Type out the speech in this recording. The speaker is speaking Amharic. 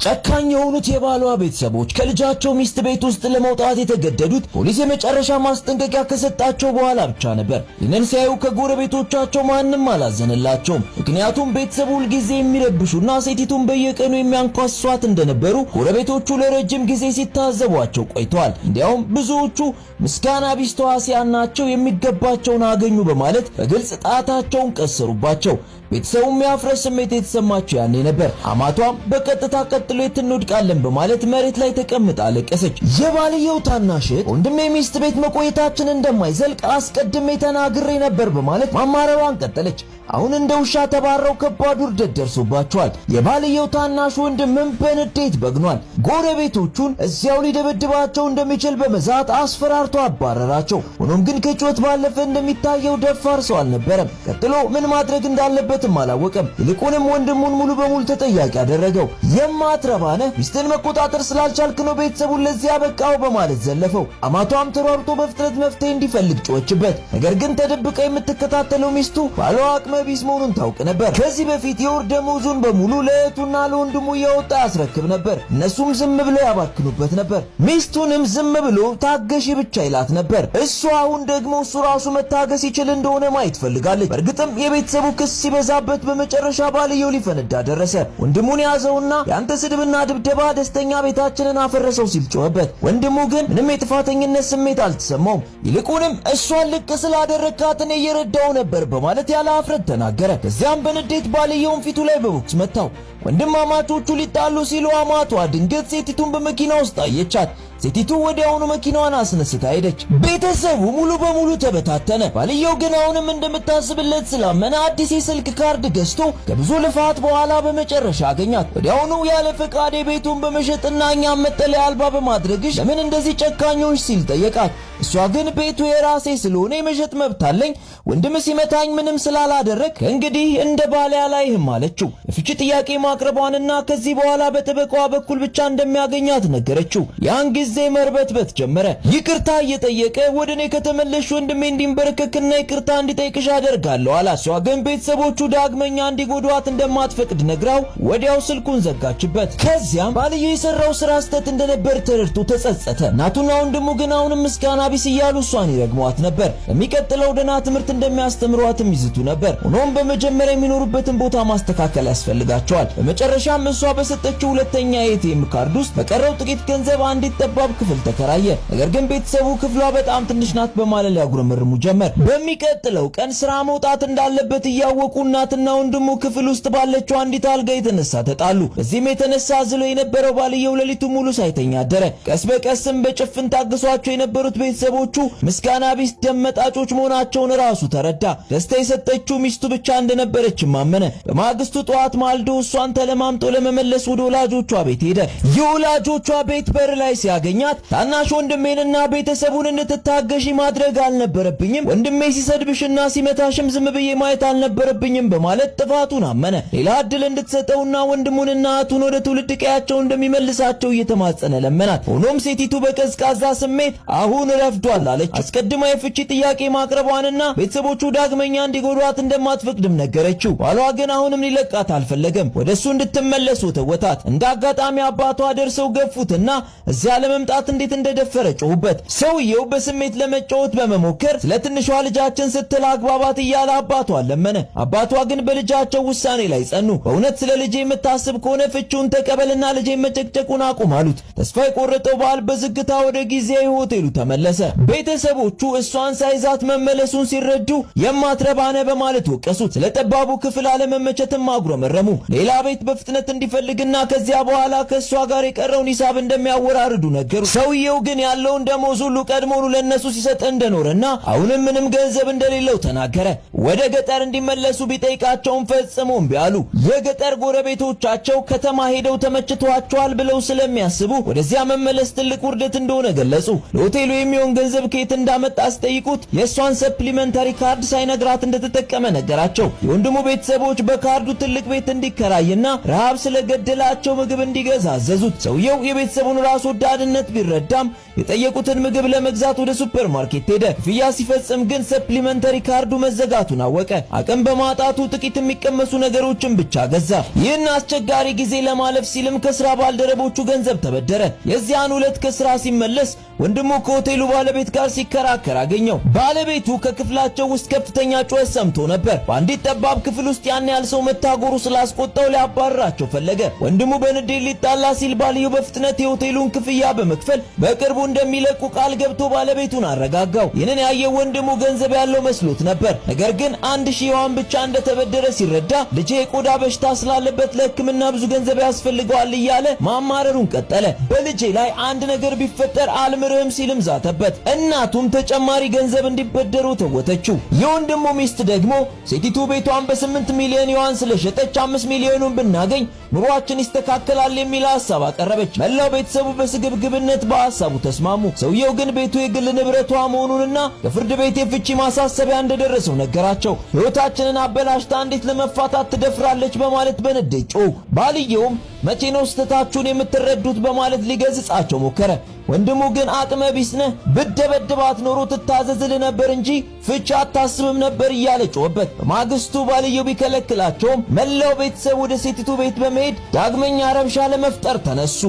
ጨካኝ የሆኑት የባሏ ቤተሰቦች ከልጃቸው ሚስት ቤት ውስጥ ለመውጣት የተገደዱት ፖሊስ የመጨረሻ ማስጠንቀቂያ ከሰጣቸው በኋላ ብቻ ነበር። ይህንን ሲያዩ ከጎረቤቶቻቸው ማንም አላዘነላቸውም። ምክንያቱም ቤተሰቡ ሁልጊዜ የሚረብሹና ሴቲቱን በየቀኑ የሚያንኳሷት እንደነበሩ ጎረቤቶቹ ለረጅም ጊዜ ሲታዘቧቸው ቆይተዋል። እንዲያውም ብዙዎቹ ምስጋና ቢስ ተዋሲያን ናቸው፣ የሚገባቸውን አገኙ በማለት በግልጽ ጣታቸውን ቀሰሩባቸው። ቤተሰቡም ያፍረስ ስሜት የተሰማቸው ያኔ ነበር። አማቷም በቀጥታ ቀጥሎ የትንወድቃለን በማለት መሬት ላይ ተቀምጣ አለቀሰች። የባልየው ታናሽ ወንድሜ ሚስት ቤት መቆየታችን እንደማይዘልቅ አስቀድሜ ተናግሬ ነበር በማለት ማማረሯን ቀጠለች። አሁን እንደ ውሻ ተባረው ከባድ ውርደት ደርሶባቸዋል። የባልየው ታናሽ ወንድምም በንዴት በግኗል። ጎረቤቶቹን እዚያው ሊደበድባቸው እንደሚችል በመዛት አስፈራርቶ አባረራቸው። ሆኖም ግን ከጩኸት ባለፈ እንደሚታየው ደፋር ሰው አልነበረም። ቀጥሎ ምን ማድረግ እንዳለበትም አላወቀም። ይልቁንም ወንድሙን ሙሉ በሙሉ ተጠያቂ አደረገው። የማትረባነ ሚስትን መቆጣጠር ስላልቻልክ ነው ቤተሰቡን ለዚህ ያበቃው በማለት ዘለፈው። አማቷም ተሯርጦ በፍጥነት መፍትሄ እንዲፈልግ ጮኸችበት። ነገር ግን ተደብቃ የምትከታተለው ሚስቱ ባሏ ቢስ መሆኑን ታውቅ ነበር። ከዚህ በፊት የወር ደመወዙን በሙሉ ለእህቱና ለወንድሙ እያወጣ ያስረክብ ነበር። እነሱም ዝም ብለው ያባክኑበት ነበር። ሚስቱንም ዝም ብሎ ታገሺ ብቻ ይላት ነበር። እሱ አሁን ደግሞ እሱ ራሱ መታገስ ይችል እንደሆነ ማየት ፈልጋለች። በእርግጥም የቤተሰቡ ክስ ሲበዛበት በመጨረሻ ባልየው ሊፈነዳ ደረሰ። ወንድሙን ያዘውና ያንተ ስድብና ድብደባ ደስተኛ ቤታችንን አፈረሰው ሲል ጮኸበት። ወንድሙ ግን ምንም የጥፋተኝነት ስሜት አልተሰማውም። ይልቁንም እሷን ልቅ ስላደረካት እኔ እየረዳው ነበር በማለት ያለ አፍረት ተናገረ። ከዚያም በንዴት ባልየውን ፊቱ ላይ በቦክስ መታው። ወንድማማቾቹ ሊጣሉ ሲሉ አማቷ ድንገት ሴቲቱን በመኪና ውስጥ አየቻት። ሴቲቱ ወዲያውኑ መኪናዋን አስነስታ ሄደች። ቤተሰቡ ሙሉ በሙሉ ተበታተነ። ባልየው ግን አሁንም እንደምታስብለት ስላመነ አዲስ የስልክ ካርድ ገዝቶ ከብዙ ልፋት በኋላ በመጨረሻ አገኛት። ወዲያውኑ ያለ ፈቃድ ቤቱን በመሸጥና እኛም መጠለያ አልባ በማድረግሽ ለምን እንደዚህ ጨካኞች ሲል ጠየቃት። እሷ ግን ቤቱ የራሴ ስለሆነ የመሸጥ መብት አለኝ፣ ወንድም ሲመታኝ ምንም ስላላደረግ ከእንግዲህ እንደ ባለ አላይህም አለችው። የፍቺ ጥያቄ ማቅረቧንና ከዚህ በኋላ በጠበቃዋ በኩል ብቻ እንደሚያገኛት ነገረችው። ያን ጊዜ መርበትበት ጀመረ። ይቅርታ እየጠየቀ ወደኔ ከተመለሽ ወንድሜ እንዲንበረከክና ይቅርታ እንዲጠይቅሽ አደርጋለሁ አላት። እሷ ግን ቤተሰቦቹ ዳግመኛ እንዲጎዷት እንደማትፈቅድ ነግራው ወዲያው ስልኩን ዘጋችበት። ከዚያም ባልየው የሰራው ስራ ስህተት እንደነበር ተረድቶ ተጸጸተ። እናቱና ወንድሙ ግን አሁንም ምስጋና ቢስ እያሉ እሷን ይረግሟት ነበር። ለሚቀጥለው ደህና ትምህርት እንደሚያስተምሯትም ይዝቱ ነበር። ሆኖም በመጀመሪያ የሚኖሩበትን ቦታ ማስተካከል ያስፈልጋቸዋል። በመጨረሻም እሷ በሰጠችው ሁለተኛ የኤቲኤም ካርድ ውስጥ በቀረው ጥቂት ገንዘብ አንዲት ጠባብ ክፍል ተከራየ። ነገር ግን ቤተሰቡ ክፍሏ በጣም ትንሽ ናት በማለት ሊያጉረመርሙ ጀመር። በሚቀጥለው ቀን ስራ መውጣት እንዳለበት እያወቁ እናትና ወንድሙ ክፍል ውስጥ ባለችው አንዲት አልጋ የተነሳ ተጣሉ። በዚህም የተነሳ ዝሎ የነበረው ባልየው ሌሊቱ ሙሉ ሳይተኛ አደረ። ቀስ በቀስም በጭፍን ታግሷቸው የነበሩት ቤተሰቦቹ ምስጋና ቢስ ደመጣጮች መሆናቸውን ራሱ ተረዳ። ደስታ የሰጠችው ሚስቱ ብቻ እንደነበረች ማመነ። በማግስቱ ጠዋት ማልዶ እሷን ተለማምጦ ለመመለስ ወደ ወላጆቿ ቤት ሄደ። የወላጆቿ ቤት በር ላይ ሲያገኛት ታናሽ ወንድሜንና ቤተሰቡን እንድትታገሺ ማድረግ አልነበረብኝም፣ ወንድሜ ሲሰድብሽና ሲመታሽም ዝም ብዬ ማየት አልነበረብኝም በማለት ጥፋቱን አመነ። ሌላ እድል እንድትሰጠውና ወንድሙንና እህቱን ወደ ትውልድ ቀያቸው እንደሚመልሳቸው እየተማጸነ ለመናት። ሆኖም ሴቲቱ በቀዝቃዛ ስሜት አሁን ረፍዷል አለች። አስቀድማ የፍቺ ጥያቄ ማቅረቧንና ቤተሰቦቹ ዳግመኛ እንዲጎዷት እንደማትፈቅድም ነገረችው። ባሏ ግን አሁንም ሊለቃት አልፈለገም። ወደሱ እንድትመለስ ተወታት። እንደ አጋጣሚ አባቷ ደርሰው ገፉትና እዚያ ለመምጣት እንዴት እንደደፈረ ጮሁበት። ሰውየው በስሜት ለመጫወት በመሞከር ስለ ትንሿ ልጃችን ስትል አግባባት እያለ አባቷን ለመነ። አባቷ ግን በልጃቸው ውሳኔ ላይ ጸኑ። በእውነት ስለ ልጄ የምታስብ ከሆነ ፍቺውን ተቀበልና ልጄ መጨቅጨቁን አቁም አሉት። ተስፋ የቆረጠው ባል በዝግታ ወደ ጊዜያዊ ሆቴሉ ተመለሰ። ቤተሰቦቹ እሷን ሳይዛት መመለሱን ሲረዱ የማትረባነ በማለት ወቀሱት። ስለ ጠባቡ ክፍል አለመመቸትም አጉረመረሙ። ሌላ ቤት በፍጥነት እንዲፈልግና ከዚያ በኋላ ከሷ ጋር የቀረውን ሂሳብ እንደሚያወራርዱ ነገሩ። ሰውየው ግን ያለውን ደሞዝ ሁሉ ቀድሞኑ ለነሱ ሲሰጥ እንደኖረና አሁንም ምንም ገንዘብ እንደሌለው ተናገረ። ወደ ገጠር እንዲመለሱ ቢጠይቃቸውም ፈጽሞ እምቢ አሉ። የገጠር ጎረቤቶቻቸው ከተማ ሄደው ተመችቷቸዋል ብለው ስለሚያስቡ ወደዚያ መመለስ ትልቅ ውርደት እንደሆነ ገለጹ። ለሆቴሉ የሚሆን ገንዘብ ከየት እንዳመጣ አስጠይቁት። የሷን ሰፕሊመንታሪ ካርድ ሳይነግራት እንደተጠቀመ ነገራቸው። የወንድሙ ቤተሰቦች በካርዱ ትልቅ ቤት እንዲከራይና ረሃብ ስለገደላቸው ምግብ እንዲገዛ አዘዙት። ሰውየው የቤተሰቡን ራስ ወዳድነት ሌብነት ቢረዳም የጠየቁትን ምግብ ለመግዛት ወደ ሱፐርማርኬት ሄደ። ክፍያ ሲፈጽም ግን ሰፕሊመንተሪ ካርዱ መዘጋቱን አወቀ። አቅም በማጣቱ ጥቂት የሚቀመሱ ነገሮችን ብቻ ገዛ። ይህን አስቸጋሪ ጊዜ ለማለፍ ሲልም ከስራ ባልደረቦቹ ገንዘብ ተበደረ። የዚያን ዕለት ከስራ ሲመለስ ወንድሙ ከሆቴሉ ባለቤት ጋር ሲከራከር አገኘው። ባለቤቱ ከክፍላቸው ውስጥ ከፍተኛ ጩኸት ሰምቶ ነበር። በአንዲት ጠባብ ክፍል ውስጥ ያን ያህል ሰው መታጎሩ ስላስቆጣው ሊያባርራቸው ፈለገ። ወንድሙ በንዴት ሊጣላ ሲል ባልየው በፍጥነት የሆቴሉን ክፍያ በመክፈል በቅርቡ እንደሚለቁ ቃል ገብቶ ባለቤቱን አረጋጋው። ይህንን ያየው ወንድሙ ገንዘብ ያለው መስሎት ነበር። ነገር ግን 1000 ዩዋን ብቻ እንደተበደረ ሲረዳ ልጄ የቆዳ በሽታ ስላለበት ለሕክምና ብዙ ገንዘብ ያስፈልገዋል እያለ ማማረሩን ቀጠለ። በልጄ ላይ አንድ ነገር ቢፈጠር አልምርህም ሲልም ዛተበት። እናቱም ተጨማሪ ገንዘብ እንዲበደሩ ተወተችው። የወንድሙ ሚስት ደግሞ ሴቲቱ ቤቷን በ8 ሚሊዮን ዩዋን ስለሸጠች 5 ሚሊዮኑን ብናገኝ ኑሯችን ይስተካከላል የሚል ሐሳብ አቀረበች። መላው ቤተሰቡ በስግብግብነት በሐሳቡ ተስማሙ። ሰውየው ግን ቤቱ የግል ንብረቷ መሆኑንና ከፍርድ ቤት የፍቺ ማሳሰቢያ እንደደረሰው ነገራቸው። ሕይወታችንን አበላሽታ እንዴት ለመፋታት ትደፍራለች በማለት በንዴት ጮሁ። ባልየውም መቼ ነው ስህተታችሁን የምትረዱት በማለት ሊገስጻቸው ሞከረ። ወንድሙ ግን አቅመ ቢስ ነህ፣ ብትደበድባት ኖሮ ትታዘዝልህ ነበር እንጂ ፍቺ አታስብም ነበር እያለ ጮኸበት። በማግስቱ ባልየው ቢከለክላቸውም መላው ቤተሰብ ወደ ሴቲቱ ቤት በመሄድ ዳግመኛ ረብሻ ለመፍጠር ተነሱ።